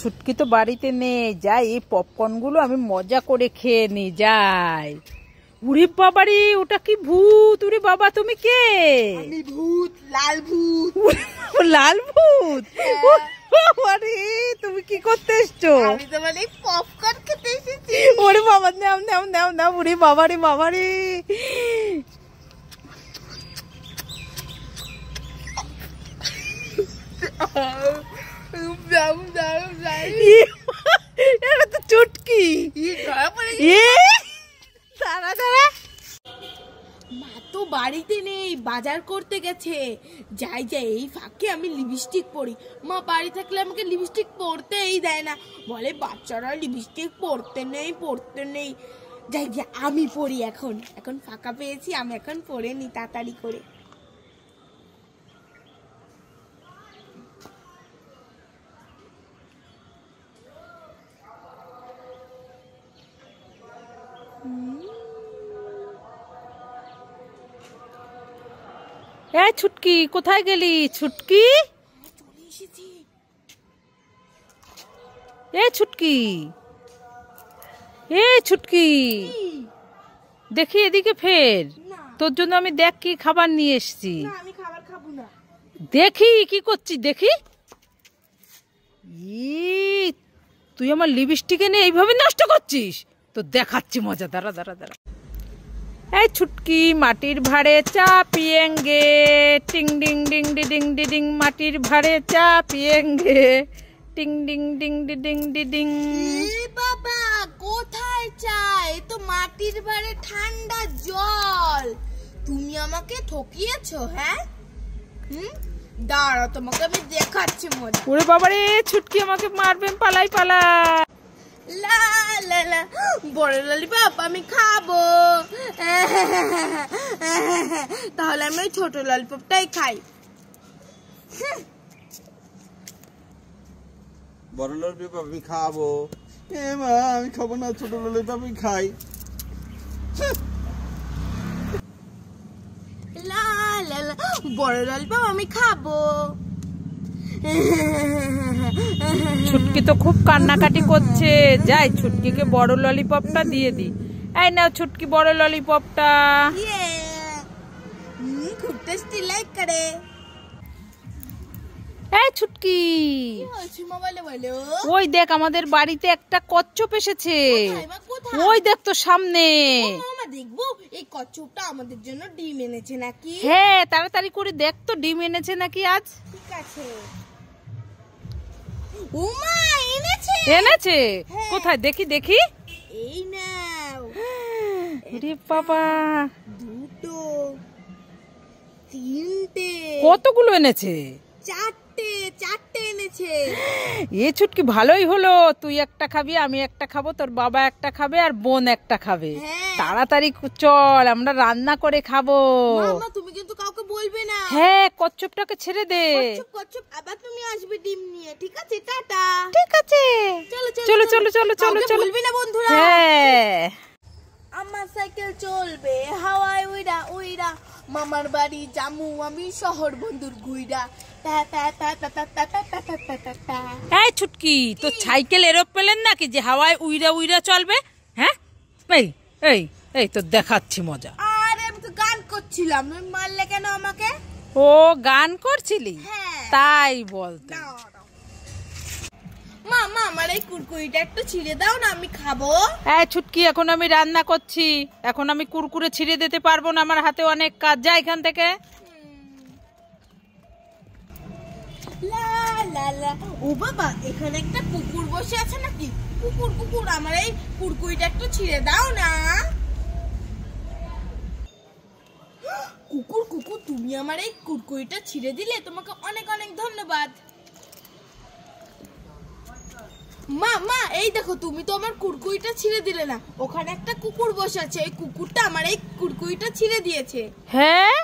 ছুটকি তো বাড়িতে নেই, যাই এই পপকর্নগুলো আমি মজা করে খেয়ে নি যাই। উরে বাবারে, ওটা কি ভূত! উরে বাবা, তুমি কে? আমি ভূত, লাল ভূত। লাল ভূত? আরে তুমি কি করতে এসছো? আমি তো মানে পপকর্ন খেতে এসেছি। ওরে বাবা, নাও নাও নাও নাও। উরে বাবারে বাবারে, এটা তো চুটকি। দাঁড়া দাঁড়া, মা তো বাড়িতে নেই, বাজার করতে গেছে। যাই যাই, এই ফাঁকে আমি লিপস্টিক পরি। মা বাড়ি থাকলে আমাকে লিপস্টিক পরতেই দেয় না, বলে বাচ্চারা লিপস্টিক পরতে নেই। যাই যাই, আমি পরি এখন। এখন ফাঁকা পেয়েছি, আমি এখন পরে নি তাড়াতাড়ি করে। এই ছুটকি, কোথায় গেলি ছুটকি? চলে এসেছি। এই ছুটকি, এই ছুটকি, দেখি এদিকে ফের। তোর জন্য আমি দেখ কি খাবার নিয়ে এসছি। না, আমি খাবার খাবো না। দেখি কি করছিস, দেখি। তুই আমার লিপস্টিক এনে এইভাবে নষ্ট করছিস, তো দেখাচ্ছি মজা। দাঁড়া দাঁড়া দাঁড়া। এই ছুটকি, মাটির ভাড়ে চা পিয়েঙ্গে, টিং ding ding D ding D ding, মাটির ভাড়ে চা পিয়েঙ্গে, টিং ding ding D ding D ding. বাবা, কোথায় চাই? তো মাটির ভাড়ে ঠান্ডা জল। তুমি আমাকে ঠকিয়েছো, হ্যাঁ? দাঁড়াও, তোমাকে আমি দেখাচ্ছি মজা। ওরে বাবারে, ছুটকি আমাকে মারবে, পালাই পালাই। লা লা লা, বড় ললিপপ আমি খাবো। তাহলে আমি ওই ছোট ললিপপটাই খাই। বড় ললিপপ আমি খাবো। মা, আমি খাবো না, ছোট ললিপপ আমি খাই। লা লা লা, বড় ললিপপ আমি খাবো। ছুটকি তো খুব কান্নাকাটি করছে, যাই ছুটকিকে বড় ললিপপটা দিয়ে দি। এই নাও ছুটকি, বড় ললিপপটা। খুব টেস্টি লাইক করে। এই ছুটকি, ওই দেখ আমাদের বাড়িতে একটা কচ্ছপ এসেছে। ওই দেখ তো সামনে। দেখবো এই কচ্ছপটা আমাদের জন্য ডিম এনেছে নাকি। হ্যাঁ, তাড়াতাড়ি করে দেখ তো ডিম এনেছে নাকি আজ। ঠিক আছে। ওমা, এনেছে এনেছে? কোথায় দেখি দেখি। এই নাও। আরে বাবা, দুটো, তিনটে, কতগুলো এনেছে? চারটে এনেছে। এ ছুটকি, ভালোই হলো। তুই একটা খাবি, আমি একটা খাবো, তোর বাবা একটা খাবে, আর বোন একটা খাবে। তাড়াতাড়ি চল, আমরা রান্না করে খাবো। মামা, তুমি কিন্তু কাউকে বলবে না। হ্যাঁ, কচ্ছপটাকে ছেড়ে দে। কচ্ছপ, আবার তুমি আসবে ডিম নিয়ে। ঠিক আছে, টাটা। ঠিক আছে, চলো চলো চলো চলো চলো চলো। বলবি না বন্ধুরা। হ্যাঁ, আমার সাইকেল চলবে হাওয়ায় উইরা উইরা, মামার বাড়ি জামু আমি শহর বন্ধুর গুইরা। এই ছুটকি, তো সাইকেল এরোপ্লেন নাকি যে হাওয়ায় উইরা উইরা চলবে? হ্যাঁ, এই এই এই তো দেখাচ্ছি মজা। আরে আমি তো গান করছিলাম, তুমি মারলে কেন আমাকে? ও, গান করছিলি? তাই বলতে। মামা, আমার এই কুরকুরিটা একটু ছিঁড়ে দাও না, আমি খাবো। এই ছুটকি, এখন আমি রান্না করছি, এখন আমি কুরকুরে ছিঁড়ে দিতে পারবো না, আমার হাতে অনেক কাজ। যা এখান থেকে। লা লা লা, ও বাবা, এখানে একটা কুকুর বসে আছে নাকি? কুকুর কুকুর, আমার এই কুরকুরিটা একটু ছিঁড়ে দাও না। কুকুর কুকুর, তুমি আমার এই কুরকুরিটা ছিঁড়ে দিলে, তোমাকে অনেক অনেক ধন্যবাদ। মা মা, এই দেখো, তুমি তো আমার কুরকুরিটা ছিঁড়ে দিলে না। ওখানে একটা কুকুর বসে আছে, এই কুকুরটা আমার এই কুরকুরিটা ছিঁড়ে দিয়েছে। হ্যাঁ,